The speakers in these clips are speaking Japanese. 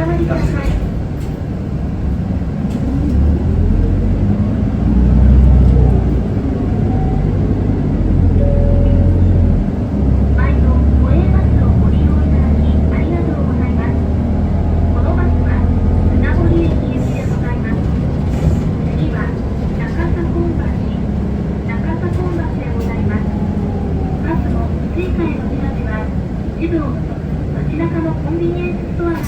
かわりください。毎度都営バスをご利用いただきありがとうございます。このバスは船堀駅行きでございます。次は中田本橋でございます。バスの着いた江ノ島では一部を除く街中のコンビニエンスストアが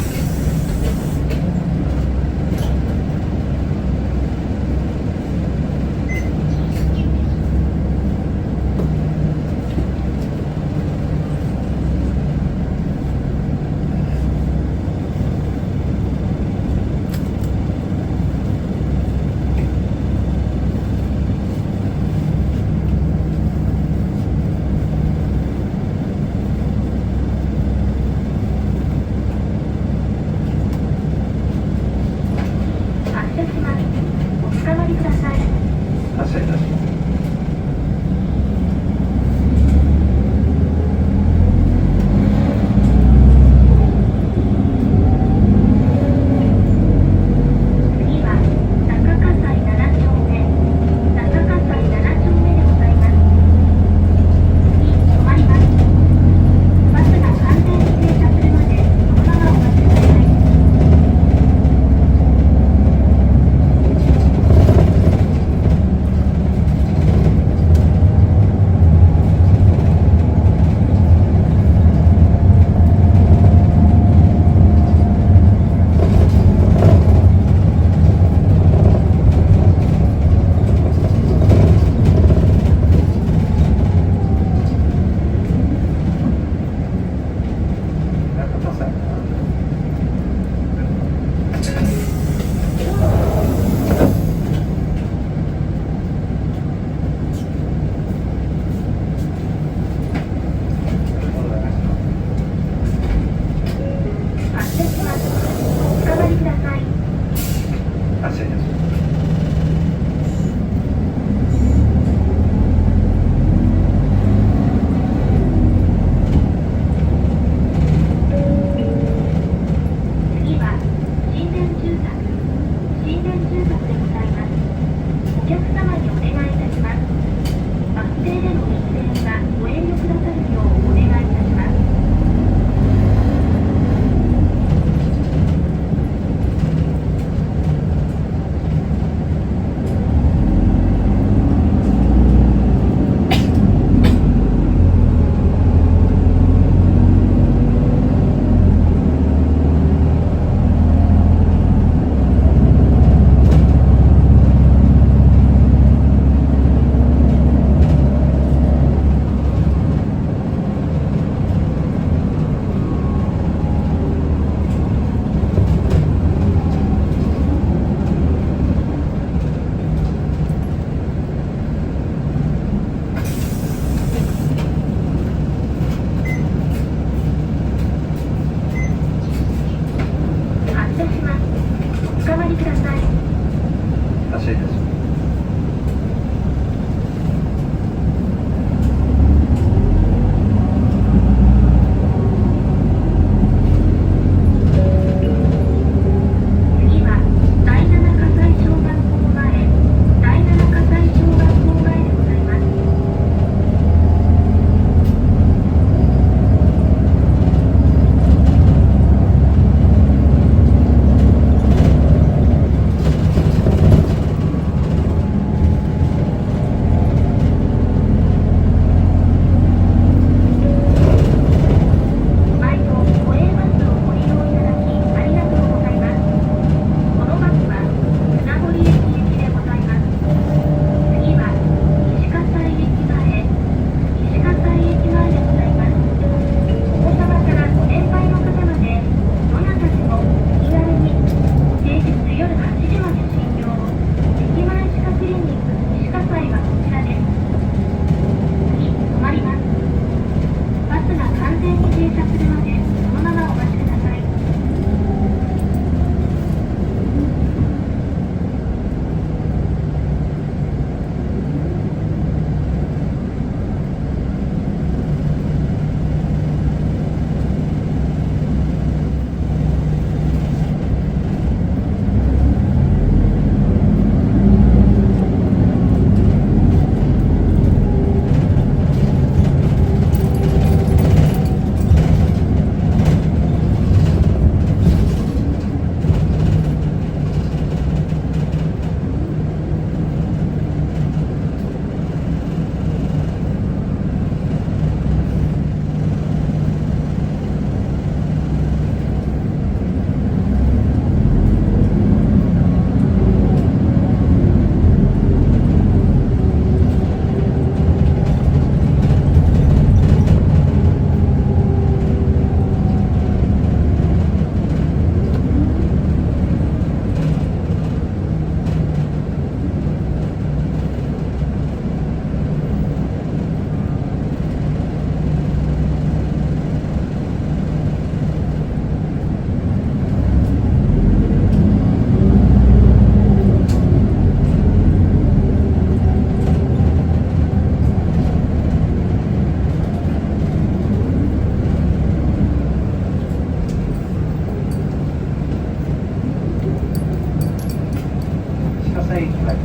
西駅まで。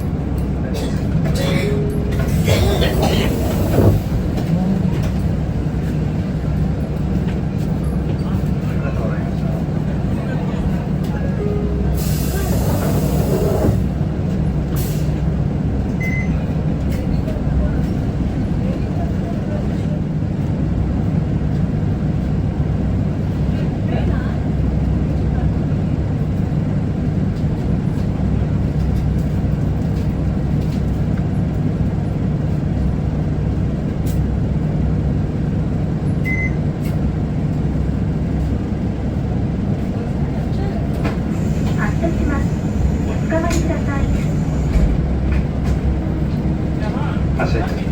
発車します。おつかまりください。発車いたします。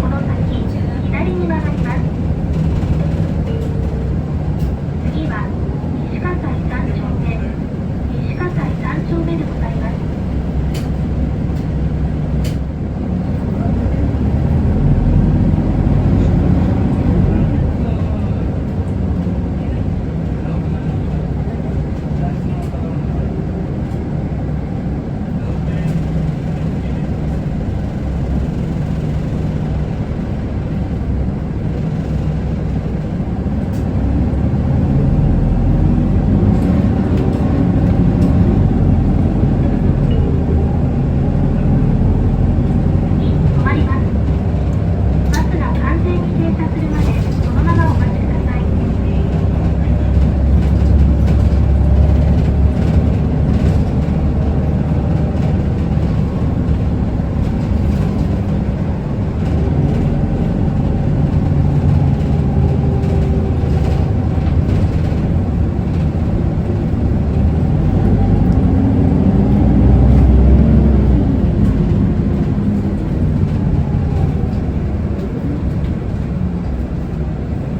この先、左に曲がります。次は、西葛西3丁目。西葛西3丁目でございます。止まります。バスが完全に停車するまで、そのままお待ちください。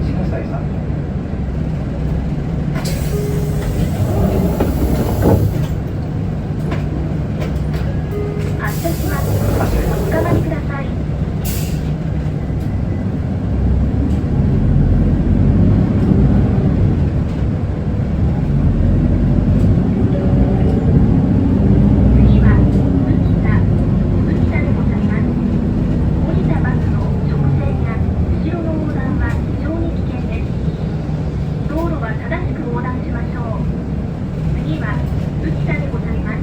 西葛西さん。発車します。発車いたします。おつかまりください。次は、宇北でございます。降りたバスの直線や後ろの横断は非常に危険です。道路は正しく横断しましょう。次は、宇北でございます。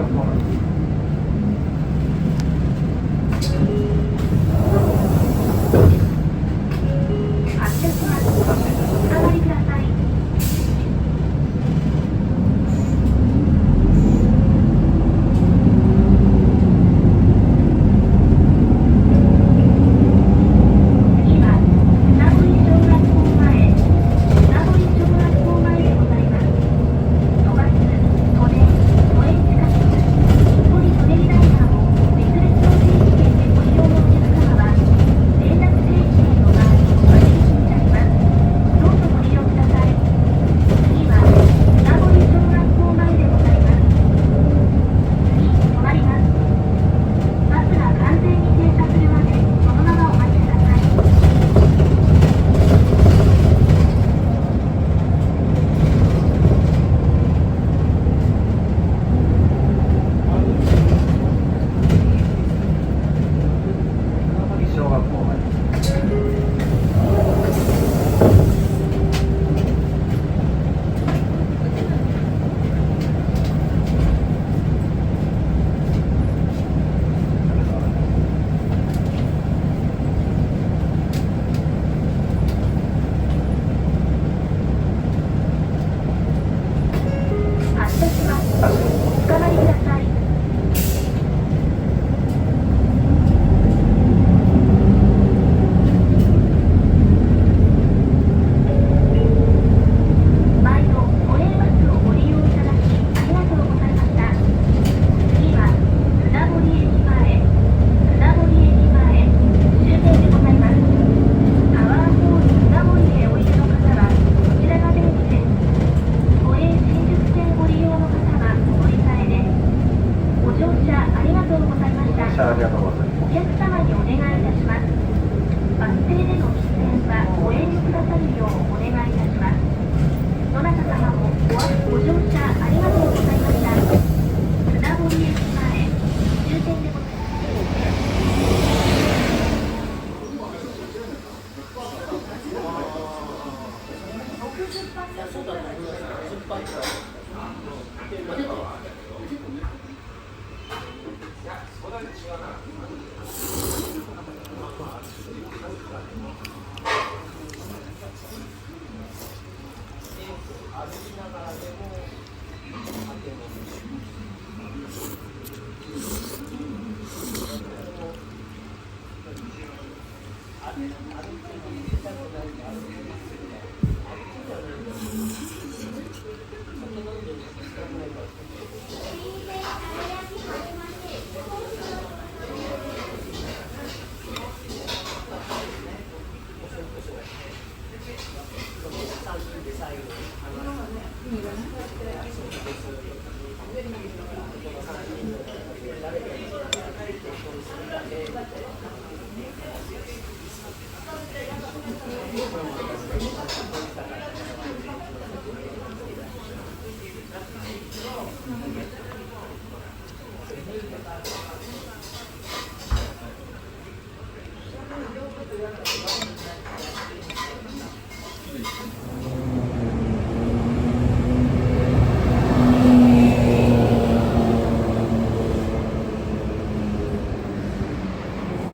がこうなんです。発車します。お下がりください。次は船堀小学校前、船堀小学校前でございます。飛ばす、都電、都営地下鉄、日暮里舎人ライナーを別々の定期券でご利用のお客様は、連絡定期券の場合、お割引になります。どうぞご利用ください。次は船堀小学校前でございます。次、止まります。バスが完全に停車するまで、そのままお待ちください。小学校まで。発車します。お下がりください。前の都営バスをご利用いただきありがとうございました。次は船堀駅前、船堀駅前、終点でございます。タワーホール船堀へおいでの方はこちらが出口です。都営新宿線ご利用の方はお乗り換えで。ご乗車ありがとうございました。ありがとうございます。お客様にお願いいたします。バス停での喫煙はご遠慮くださるようお願いいたします。どなた様もご乗車ありがとうございました。船堀駅前、終点でございます。